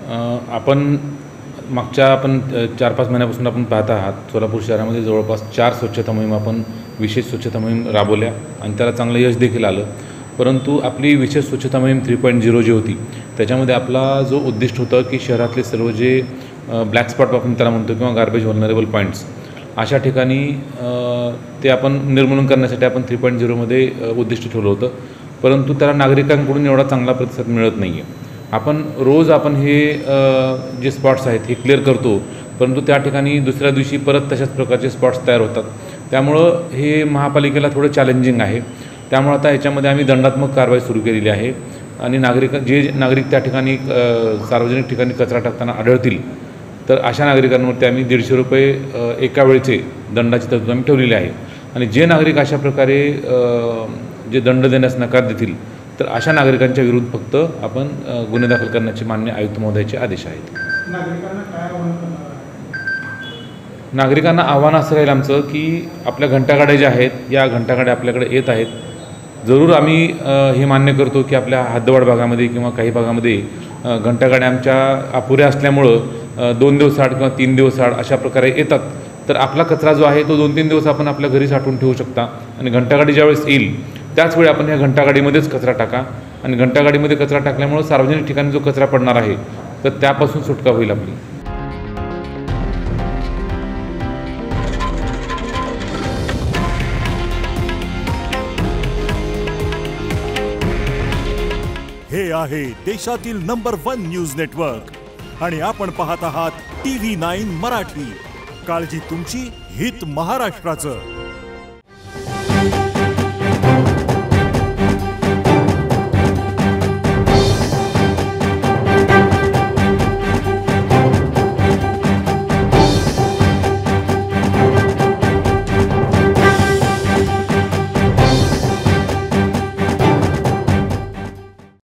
आपण मागच्या 4-5 महिन्यापासून आपण पाहत आहात सोलापूर शहरामध्ये जवळपास 4 स्वच्छता मोहीम आपण विशेष स्वच्छता मोहीम राबवल्या आणि त्याला चांगलं यश देखील आलं. परंतु आपली विशेष स्वच्छता मोहीम 3.0 जी होती त्याच्यामध्ये आपला जो उद्दिष्ट होतं की शहरातले सर्व जे ब्लॅक स्पॉट आपण त्याला म्हणतो किंवा गार्बेज व्हल्नरेबल पॉईंट्स अशा ठिकाणी ते आपण निर्मूलन करण्यासाठी आपण 3.0मध्ये उद्दिष्ट ठेवलं होतं. परंतु त्याला नागरिकांकडून एवढा चांगला प्रतिसाद मिळत नाही आहे. आपण रोज हे जे स्पॉट्स आहेत हे क्लिअर करतो, परंतु त्या ठिकाणी दुसऱ्या दिवशी परत तशाच प्रकारचे स्पॉट्स तयार होतात. त्यामुळं हे महापालिकेला थोडं चॅलेंजिंग आहे. त्यामुळे आता याच्यामध्ये आम्ही दंडात्मक कारवाई सुरू केलेली आहे आणि जे नागरिक त्या ठिकाणी सार्वजनिक ठिकाणी कचरा टाकताना आढळतील तर अशा नागरिकांवरती आम्ही 150 रुपये एका वेळचे दंडाची तरतूद आम्ही ठेवलेली आहे. आणि जे नागरिक अशा प्रकारे जे दंड देण्यास नकार देतील तर अशा नागरिकांच्या विरुद्ध फक्त आपण गुन्हे दाखल करण्याचे माननीय आयुक्त महोदयाचे आदेश आहेत. नागरिकांना आव्हान असं राहील आमचं की आपल्या घंटागाड्या ज्या आहेत या घंटागाड्या आपल्याकडे येत आहेत. जरूर आम्ही हे मान्य करतो की आपल्या हद्दवाढ भागामध्ये किंवा काही भागामध्ये घंटागाड्या आमच्या अपुऱ्या असल्यामुळं 2 दिवस आड किंवा 3 दिवस आड अशा प्रकारे येतात. तर आपला कचरा जो आहे तो 2-3 दिवस आपण आपल्या घरी साठवून ठेवू शकता आणि घंटागाडी ज्यावेळेस येईल त्याचवेळी आपण ह्या घंटागाडीमध्येच कचरा टाका आणि घंटागाडीमध्ये कचरा टाकल्यामुळं सार्वजनिक ठिकाणी जो कचरा पडणार आहे तर त्यापासून सुटका होईल आपली. हे आहे देशातील नंबर 1 न्यूज नेटवर्क आणि आपण पाहत आहात TV9 मराठी. काळजी तुमची, हित महाराष्ट्राचं.